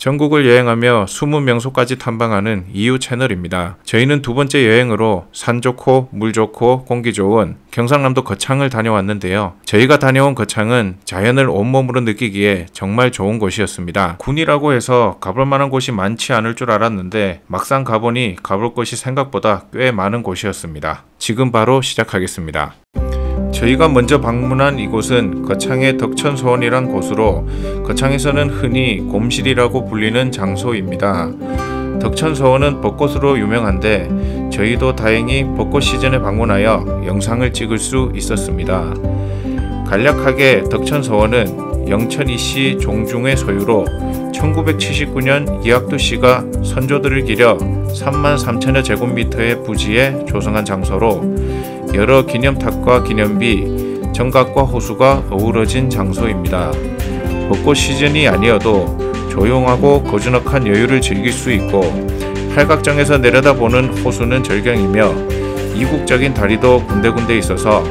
전국을 여행하며 20명소까지 탐방하는 이유 채널입니다. 저희는 두 번째 여행으로 산 좋고 물 좋고 공기 좋은 경상남도 거창을 다녀왔는데요. 저희가 다녀온 거창은 자연을 온몸으로 느끼기에 정말 좋은 곳이었습니다. 군이라고 해서 가볼 만한 곳이 많지 않을 줄 알았는데 막상 가보니 가볼 곳이 생각보다 꽤 많은 곳이었습니다. 지금 바로 시작하겠습니다. 저희가 먼저 방문한 이곳은 거창의 덕천소원이란 곳으로 거창에서는 흔히 곰실이라고 불리는 장소입니다. 덕천소원은 벚꽃으로 유명한데 저희도 다행히 벚꽃 시즌에 방문하여 영상을 찍을 수 있었습니다. 간략하게 덕천소원은 영천이씨 종중의 소유로 1979년 이학두씨가 선조들을 기려 33,000여 제곱미터의 부지에 조성한 장소로 여러 기념탑과 기념비, 정각과 호수가 어우러진 장소입니다. 벚꽃 시즌이 아니어도 조용하고 고즈넉한 여유를 즐길 수 있고 팔각정에서 내려다보는 호수는 절경이며 이국적인 다리도 군데군데 있어서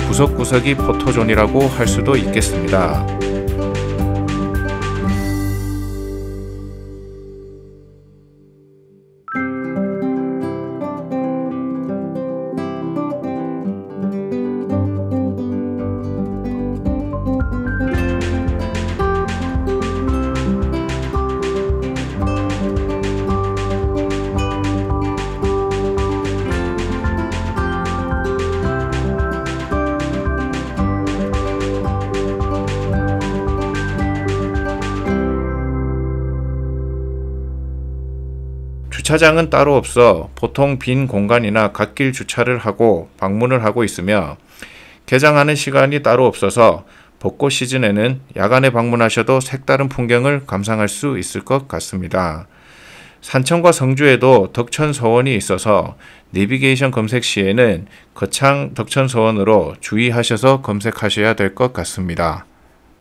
구석구석이 포토존이라고 할 수도 있겠습니다. 주차장은 따로 없어 보통 빈 공간이나 갓길 주차를 하고 방문을 하고 있으며 개장하는 시간이 따로 없어서 벚꽃 시즌에는 야간에 방문하셔도 색다른 풍경을 감상할 수 있을 것 같습니다. 산청과 성주에도 덕천서원이 있어서 내비게이션 검색 시에는 거창 덕천서원으로 주의하셔서 검색하셔야 될 것 같습니다.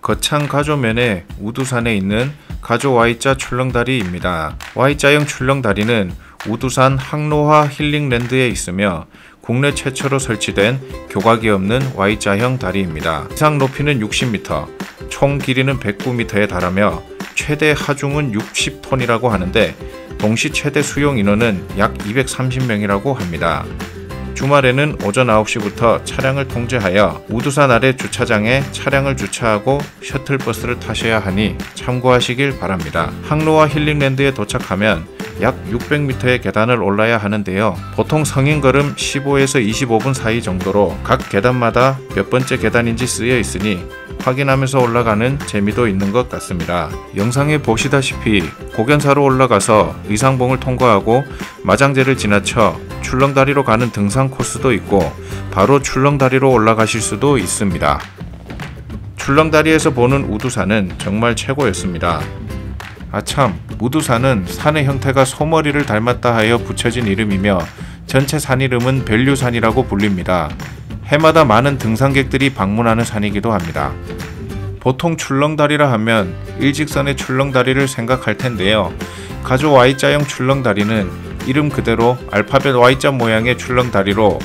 거창 가조면에 우두산에 있는 가조 Y자 출렁다리입니다. Y자형 출렁다리는 우두산 항로화 힐링랜드에 있으며 국내 최초로 설치된 교각이 없는 Y자형 다리입니다. 이상 높이는 60m, 총 길이는 109m에 달하며 최대 하중은 60톤이라고 하는데 동시 최대 수용 인원은 약 230명이라고 합니다. 주말에는 오전 9시부터 차량을 통제하여 우두산 아래 주차장에 차량을 주차하고 셔틀버스를 타셔야 하니 참고하시길 바랍니다. 항로화 힐링랜드에 도착하면 약 600m의 계단을 올라야 하는데요. 보통 성인 걸음 15에서 25분 사이 정도로 각 계단마다 몇 번째 계단인지 쓰여 있으니 확인하면서 올라가는 재미도 있는 것 같습니다. 영상에 보시다시피 고견사로 올라가서 의상봉을 통과하고 마장제를 지나쳐 출렁다리로 가는 등산 코스도 있고 바로 출렁다리로 올라가실 수도 있습니다. 출렁다리에서 보는 우두산은 정말 최고였습니다. 아참, 우두산은 산의 형태가 소머리를 닮았다 하여 붙여진 이름이며 전체 산 이름은 벨류산이라고 불립니다. 해마다 많은 등산객들이 방문하는 산이기도 합니다. 보통 출렁다리라 하면 일직선의 출렁다리를 생각할 텐데요. 가조 Y자형 출렁다리는 이름 그대로 알파벳 Y자 모양의 출렁다리로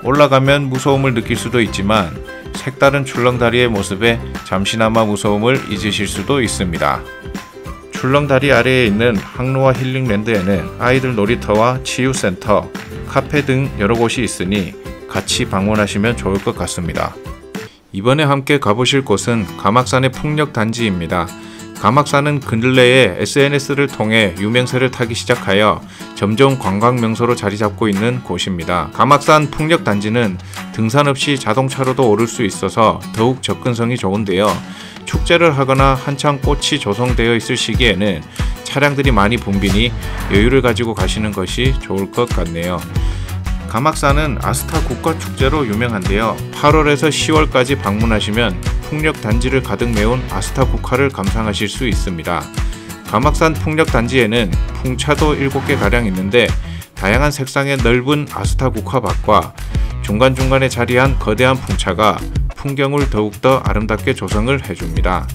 올라가면 무서움을 느낄 수도 있지만 색다른 출렁다리의 모습에 잠시나마 무서움을 잊으실 수도 있습니다. 출렁다리 아래에 있는 항로화 힐링랜드에는 아이들 놀이터와 치유센터, 카페 등 여러 곳이 있으니 같이 방문하시면 좋을 것 같습니다. 이번에 함께 가보실 곳은 가막산의 풍력단지입니다. 가막산은 근래에 SNS를 통해 유명세를 타기 시작하여 점점 관광명소로 자리잡고 있는 곳입니다. 가막산 풍력단지는 등산 없이 자동차로도 오를 수 있어서 더욱 접근성이 좋은데요. 축제를 하거나 한창 꽃이 조성되어 있을 시기에는 차량들이 많이 붐비니 여유를 가지고 가시는 것이 좋을 것 같네요. 가막산은 아스타 국가축제로 유명한데요. 8월에서 10월까지 방문하시면 풍력단지를 가득 메운 아스타 국화를 감상하실 수 있습니다. 가막산 풍력단지에는 풍차도 7개가량 있는데 다양한 색상의 넓은 아스타 국화밭과 중간중간에 자리한 거대한 풍차가 풍경을 더욱더 아름답게 조성을 해줍니다.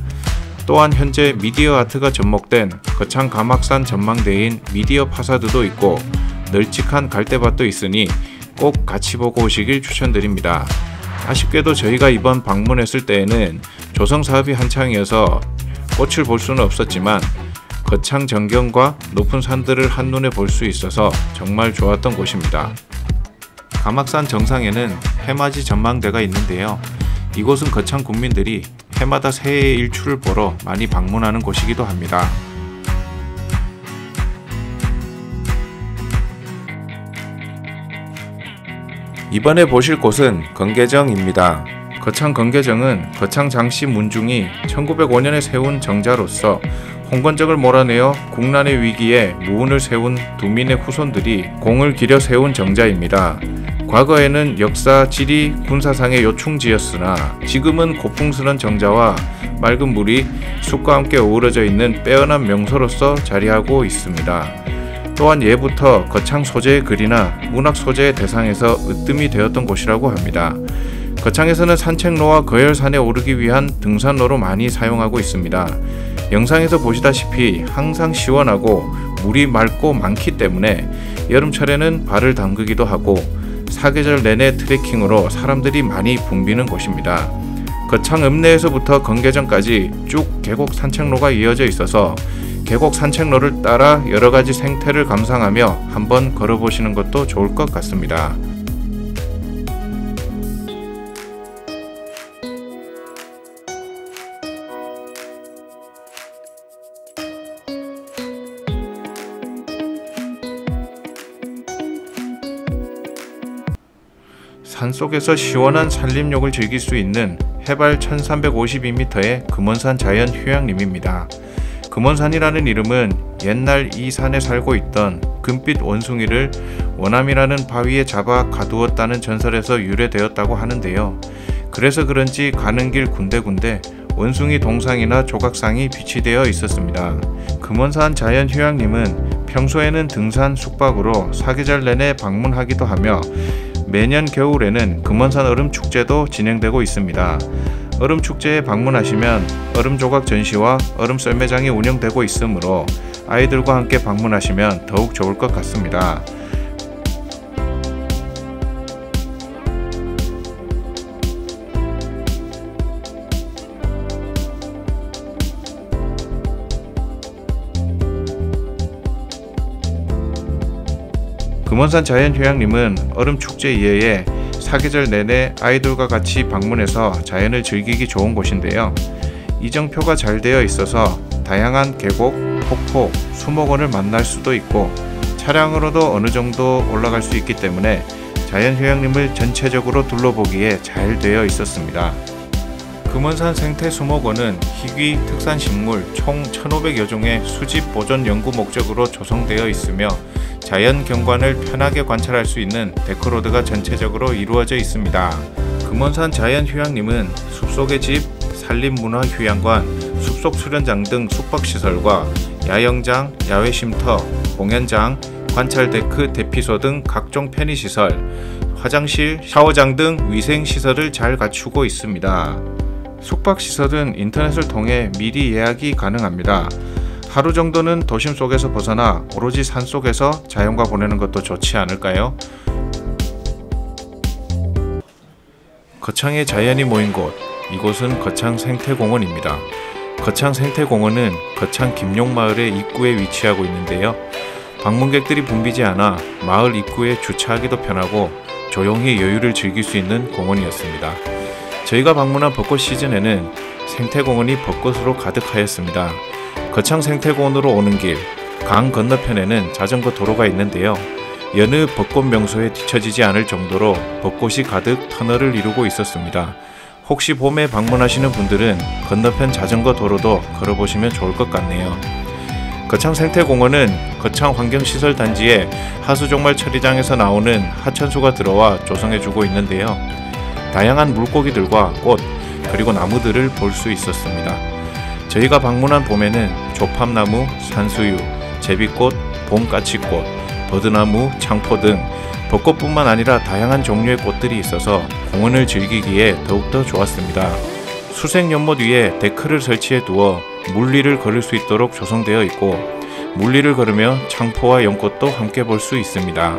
또한 현재 미디어 아트가 접목된 거창 가막산 전망대인 미디어 파사드도 있고 널찍한 갈대밭도 있으니 꼭 같이 보고 오시길 추천드립니다. 아쉽게도 저희가 이번 방문했을 때에는 조성 사업이 한창이어서 꽃을 볼 수는 없었지만 거창 전경과 높은 산들을 한눈에 볼 수 있어서 정말 좋았던 곳입니다. 가막산 정상에는 해맞이 전망대가 있는데요. 이곳은 거창 군민들이 해마다 새해의 일출을 보러 많이 방문하는 곳이기도 합니다. 이번에 보실 곳은 건계정입니다. 거창 건계정은 거창 장씨 문중이 1905년에 세운 정자로서 홍건적을 몰아내어 국난의 위기에 무운을 세운 두민의 후손들이 공을 기려 세운 정자입니다. 과거에는 역사, 지리, 군사상의 요충지였으나 지금은 고풍스런 정자와 맑은 물이 숲과 함께 어우러져 있는 빼어난 명소로서 자리하고 있습니다. 또한 예부터 거창 소재의 글이나 문학 소재의 대상에서 으뜸이 되었던 곳이라고 합니다. 거창에서는 산책로와 거열산에 오르기 위한 등산로로 많이 사용하고 있습니다. 영상에서 보시다시피 항상 시원하고 물이 맑고 많기 때문에 여름철에는 발을 담그기도 하고 사계절 내내 트레킹으로 사람들이 많이 붐비는 곳입니다. 거창 읍내에서부터 건계정까지 쭉 계곡 산책로가 이어져 있어서 계곡 산책로를 따라 여러가지 생태를 감상하며 한번 걸어보시는 것도 좋을 것 같습니다. 산속에서 시원한 산림욕을 즐길 수 있는 해발 1352m의 금원산 자연휴양림입니다. 금원산이라는 이름은 옛날 이 산에 살고 있던 금빛 원숭이를 원암이라는 바위에 잡아 가두었다는 전설에서 유래되었다고 하는데요. 그래서 그런지 가는 길 군데군데 원숭이 동상이나 조각상이 비치되어 있었습니다. 금원산 자연휴양림은 평소에는 등산 숙박으로 사계절 내내 방문하기도 하며 매년 겨울에는 금원산 얼음축제도 진행되고 있습니다. 얼음축제에 방문하시면 얼음조각 전시와 얼음 썰매장이 운영되고 있으므로 아이들과 함께 방문하시면 더욱 좋을 것 같습니다. 금원산 자연휴양림은 얼음축제 이외에 사계절 내내 아이들과 같이 방문해서 자연을 즐기기 좋은 곳인데요. 이정표가 잘 되어 있어서 다양한 계곡, 폭포, 수목원을 만날 수도 있고 차량으로도 어느 정도 올라갈 수 있기 때문에 자연휴양림을 전체적으로 둘러보기에 잘 되어 있었습니다. 금원산 생태수목원은 희귀 특산식물 총 1,500여 종의 수집 보존 연구 목적으로 조성되어 있으며 자연 경관을 편하게 관찰할 수 있는 데크로드가 전체적으로 이루어져 있습니다. 금원산 자연휴양림은 숲속의 집, 산림문화휴양관, 숲속 수련장 등 숙박시설과 야영장, 야외쉼터, 공연장, 관찰데크, 대피소 등 각종 편의시설, 화장실, 샤워장 등 위생시설을 잘 갖추고 있습니다. 숙박시설은 인터넷을 통해 미리 예약이 가능합니다. 하루 정도는 도심 속에서 벗어나 오로지 산속에서 자연과 보내는 것도 좋지 않을까요? 거창의 자연이 모인 곳, 이곳은 거창 생태공원입니다. 거창 생태공원은 거창 김용마을의 입구에 위치하고 있는데요. 방문객들이 붐비지 않아 마을 입구에 주차하기도 편하고 조용히 여유를 즐길 수 있는 공원이었습니다. 저희가 방문한 벚꽃 시즌에는 생태공원이 벚꽃으로 가득하였습니다. 거창 생태공원으로 오는 길, 강 건너편에는 자전거 도로가 있는데요. 여느 벚꽃 명소에 뒤처지지 않을 정도로 벚꽃이 가득 터널을 이루고 있었습니다. 혹시 봄에 방문하시는 분들은 건너편 자전거 도로도 걸어보시면 좋을 것 같네요. 거창 생태공원은 거창 환경시설 단지에 하수종말 처리장에서 나오는 하천수가 들어와 조성해주고 있는데요. 다양한 물고기들과 꽃, 그리고 나무들을 볼 수 있었습니다. 저희가 방문한 봄에는 조팝나무, 산수유, 제비꽃, 봄까치꽃, 버드나무, 창포 등 벚꽃뿐만 아니라 다양한 종류의 꽃들이 있어서 공원을 즐기기에 더욱더 좋았습니다. 수색연못 위에 데크를 설치해 두어 물리를 걸을 수 있도록 조성되어 있고 물리를 걸으며 창포와 연꽃도 함께 볼 수 있습니다.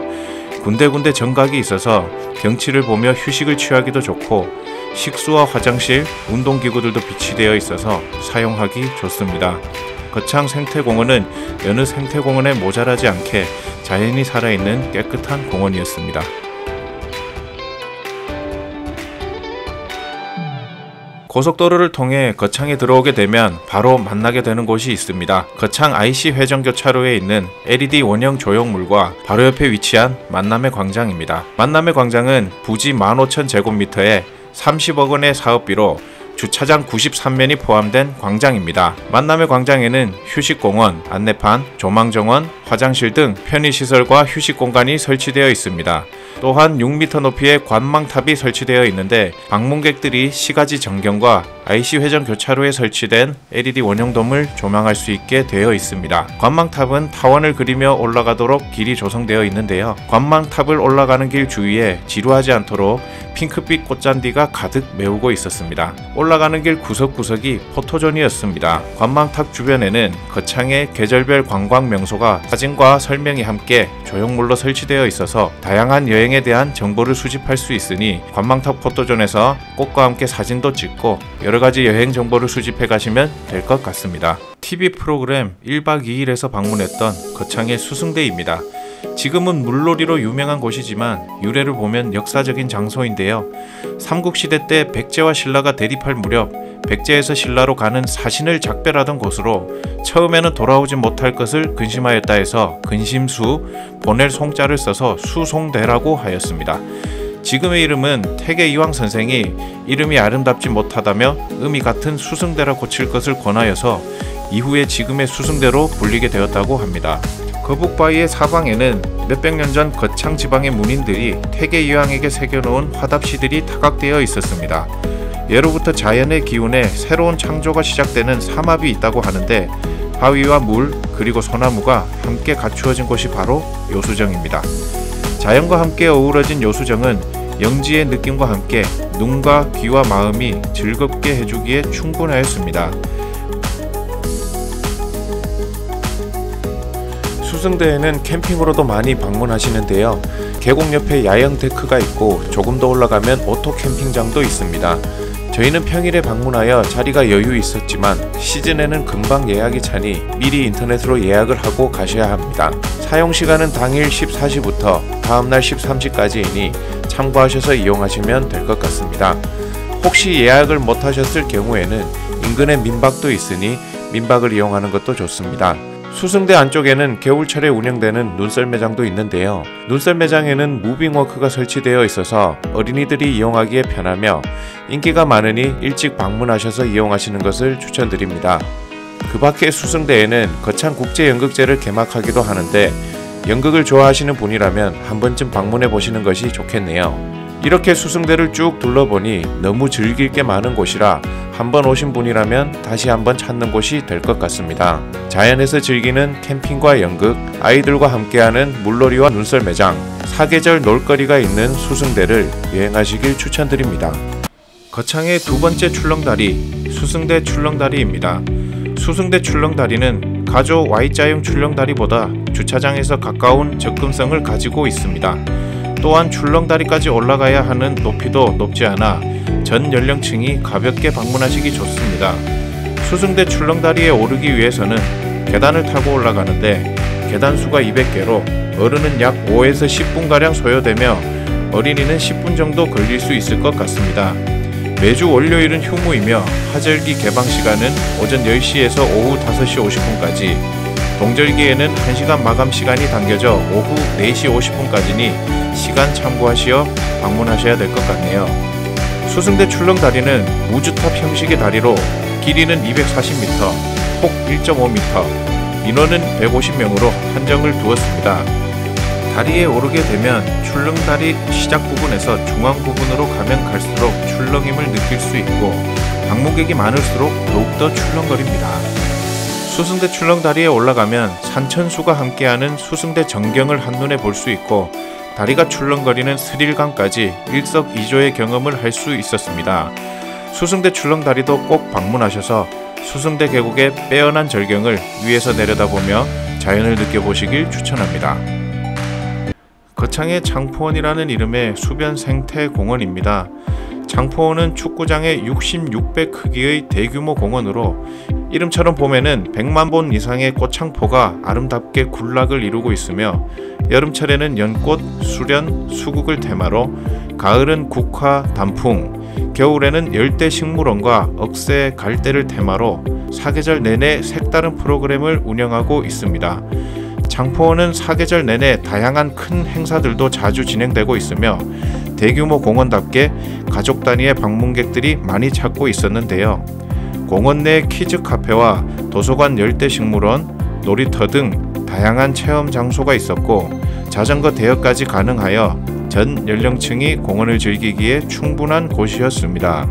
군데군데 정각이 있어서 경치를 보며 휴식을 취하기도 좋고 식수와 화장실, 운동기구들도 비치되어 있어서 사용하기 좋습니다. 거창 생태공원은 여느 생태공원에 모자라지 않게 자연이 살아있는 깨끗한 공원이었습니다. 고속도로를 통해 거창에 들어오게 되면 바로 만나게 되는 곳이 있습니다. 거창 IC 회전교차로에 있는 LED 원형 조형물과 바로 옆에 위치한 만남의 광장입니다. 만남의 광장은 부지 15,000제곱미터에 30억 원의 사업비로 주차장 93면이 포함된 광장입니다. 만남의 광장에는 휴식공원, 안내판, 조망정원, 화장실 등 편의시설과 휴식공간이 설치되어 있습니다. 또한 6m 높이의 관망탑이 설치되어 있는데 방문객들이 시가지 전경과 IC 회전 교차로에 설치된 LED 원형돔을 조망할 수 있게 되어 있습니다. 관망탑은 타원을 그리며 올라가도록 길이 조성되어 있는데요. 관망탑을 올라가는 길 주위에 지루하지 않도록 핑크빛 꽃잔디가 가득 메우고 있었습니다. 올라가는 길 구석구석이 포토존이었습니다. 관망탑 주변에는 거창의 계절별 관광 명소가 사진과 설명이 함께 조형물로 설치되어 있어서 다양한 여행에 대한 정보를 수집할 수 있으니 관망탑 포토존에서 꽃과 함께 사진도 찍고 여러가지 여행 정보를 수집해 가시면 될 것 같습니다. TV 프로그램 1박 2일에서 방문했던 거창의 수승대입니다. 지금은 물놀이로 유명한 곳이지만 유래를 보면 역사적인 장소인데요. 삼국시대 때 백제와 신라가 대립할 무렵 백제에서 신라로 가는 사신을 작별하던 곳으로 처음에는 돌아오지 못할 것을 근심하였다 해서 근심수, 보낼 송자를 써서 수송대라고 하였습니다. 지금의 이름은 태계이황 선생이 이름이 아름답지 못하다며 음이 같은 수승대라 고칠 것을 권하여서 이후에 지금의 수승대로 불리게 되었다고 합니다. 거북바위의 사방에는 몇백 년 전 거창 지방의 문인들이 태계이황에게 새겨놓은 화답시들이 타각되어 있었습니다. 예로부터 자연의 기운에 새로운 창조가 시작되는 삼합이 있다고 하는데 바위와 물 그리고 소나무가 함께 갖추어진 곳이 바로 요수정입니다. 자연과 함께 어우러진 요수정은 영지의 느낌과 함께 눈과 귀와 마음이 즐겁게 해주기에 충분하였습니다. 수승대에는 캠핑으로도 많이 방문하시는데요. 계곡 옆에 야영 데크가 있고 조금 더 올라가면 오토 캠핑장도 있습니다. 저희는 평일에 방문하여 자리가 여유 있었지만 시즌에는 금방 예약이 차니 미리 인터넷으로 예약을 하고 가셔야 합니다. 사용시간은 당일 14시부터 다음날 13시까지이니 참고하셔서 이용하시면 될 것 같습니다. 혹시 예약을 못하셨을 경우에는 인근에 민박도 있으니 민박을 이용하는 것도 좋습니다. 수승대 안쪽에는 겨울철에 운영되는 눈썰 매장도 있는데요. 눈썰 매장에는 무빙워크가 설치되어 있어서 어린이들이 이용하기에 편하며 인기가 많으니 일찍 방문하셔서 이용하시는 것을 추천드립니다. 그 밖에 수승대에는 거창 국제연극제를 개막하기도 하는데 연극을 좋아하시는 분이라면 한 번쯤 방문해 보시는 것이 좋겠네요. 이렇게 수승대를 쭉 둘러보니 너무 즐길 게 많은 곳이라 한번 오신 분이라면 다시 한번 찾는 곳이 될 것 같습니다. 자연에서 즐기는 캠핑과 연극, 아이들과 함께하는 물놀이와 눈썰 매장, 사계절 놀거리가 있는 수승대를 여행하시길 추천드립니다. 거창의 두 번째 출렁다리, 수승대 출렁다리입니다. 수승대 출렁다리는 가조 Y자형 출렁다리보다 주차장에서 가까운 접근성을 가지고 있습니다. 또한 출렁다리까지 올라가야 하는 높이도 높지 않아 전 연령층이 가볍게 방문하시기 좋습니다. 수승대 출렁다리에 오르기 위해서는 계단을 타고 올라가는데 계단 수가 200개로 어른은 약 5에서 10분가량 소요되며 어린이는 10분 정도 걸릴 수 있을 것 같습니다. 매주 월요일은 휴무이며 하절기 개방 시간은 오전 10시에서 오후 5시 50분까지, 동절기에는 1시간 마감 시간이 당겨져 오후 4시 50분까지니 시간 참고하시어 방문하셔야 될 것 같네요. 수승대 출렁다리는 무주탑 형식의 다리로 길이는 240m, 폭 1.5m, 인원은 150명으로 한정을 두었습니다. 다리에 오르게 되면 출렁다리 시작 부분에서 중앙 부분으로 가면 갈수록 출렁임을 느낄 수 있고 방문객이 많을수록 더욱더 출렁거립니다. 수승대 출렁다리에 올라가면 산천수가 함께하는 수승대 전경을 한눈에 볼 수 있고 다리가 출렁거리는 스릴감까지 일석이조의 경험을 할 수 있었습니다. 수승대 출렁다리도 꼭 방문하셔서 수승대 계곡의 빼어난 절경을 위에서 내려다보며 자연을 느껴보시길 추천합니다. 거창의 장포원이라는 이름의 수변 생태공원입니다. 장포원은 축구장의 66배 크기의 대규모 공원으로 이름처럼 봄에는 100만 본 이상의 꽃창포가 아름답게 군락을 이루고 있으며 여름철에는 연꽃, 수련, 수국을 테마로, 가을은 국화, 단풍, 겨울에는 열대 식물원과 억새, 갈대를 테마로 사계절 내내 색다른 프로그램을 운영하고 있습니다. 장포원은 사계절 내내 다양한 큰 행사들도 자주 진행되고 있으며 대규모 공원답게 가족 단위의 방문객들이 많이 찾고 있었는데요. 공원 내 키즈 카페와 도서관 열대식물원, 놀이터 등 다양한 체험 장소가 있었고 자전거 대여까지 가능하여 전 연령층이 공원을 즐기기에 충분한 곳이었습니다.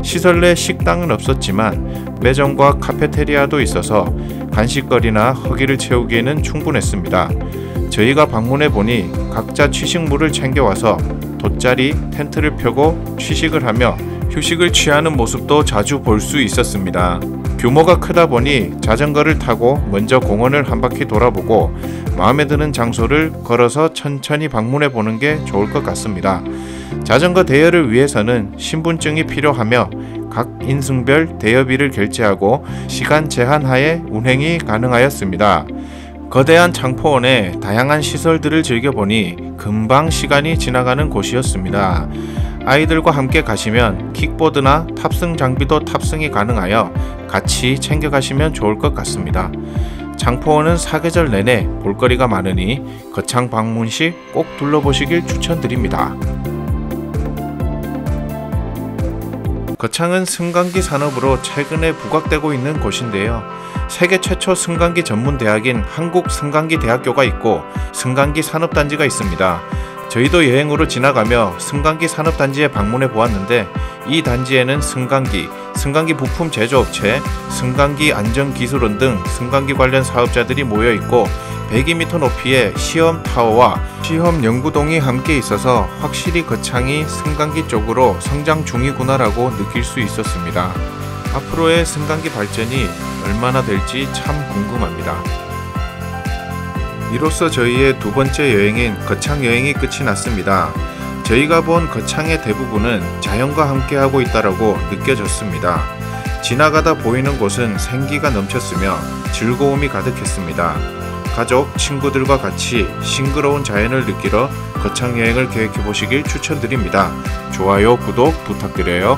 시설 내 식당은 없었지만 매점과 카페테리아도 있어서 간식거리나 허기를 채우기에는 충분했습니다. 저희가 방문해 보니 각자 취식물을 챙겨와서 돗자리, 텐트를 펴고 취식을 하며 휴식을 취하는 모습도 자주 볼 수 있었습니다. 규모가 크다 보니 자전거를 타고 먼저 공원을 한 바퀴 돌아보고 마음에 드는 장소를 걸어서 천천히 방문해 보는 게 좋을 것 같습니다. 자전거 대여를 위해서는 신분증이 필요하며 각 인승별 대여비를 결제하고 시간 제한 하에 운행이 가능하였습니다. 거대한 장포원에 다양한 시설들을 즐겨보니 금방 시간이 지나가는 곳이었습니다. 아이들과 함께 가시면 킥보드나 탑승 장비도 탑승이 가능하여 같이 챙겨가시면 좋을 것 같습니다. 장포원은 사계절 내내 볼거리가 많으니 거창 방문 시 꼭 둘러보시길 추천드립니다. 거창은 승강기 산업으로 최근에 부각되고 있는 곳인데요. 세계 최초 승강기 전문 대학인 한국승강기대학교가 있고 승강기 산업단지가 있습니다. 저희도 여행으로 지나가며 승강기 산업단지에 방문해 보았는데 이 단지에는 승강기 부품 제조업체, 승강기 안전기술원 등 승강기 관련 사업자들이 모여 있고 102m 높이의 시험 타워와 시험 연구동이 함께 있어서 확실히 거창이 승강기 쪽으로 성장 중이구나라고 느낄 수 있었습니다. 앞으로의 승강기 발전이 얼마나 될지 참 궁금합니다. 이로써 저희의 두 번째 여행인 거창 여행이 끝이 났습니다. 저희가 본 거창의 대부분은 자연과 함께하고 있다라고 느껴졌습니다. 지나가다 보이는 곳은 생기가 넘쳤으며 즐거움이 가득했습니다. 가족, 친구들과 같이 싱그러운 자연을 느끼러 거창 여행을 계획해 보시길 추천드립니다. 좋아요, 구독 부탁드려요.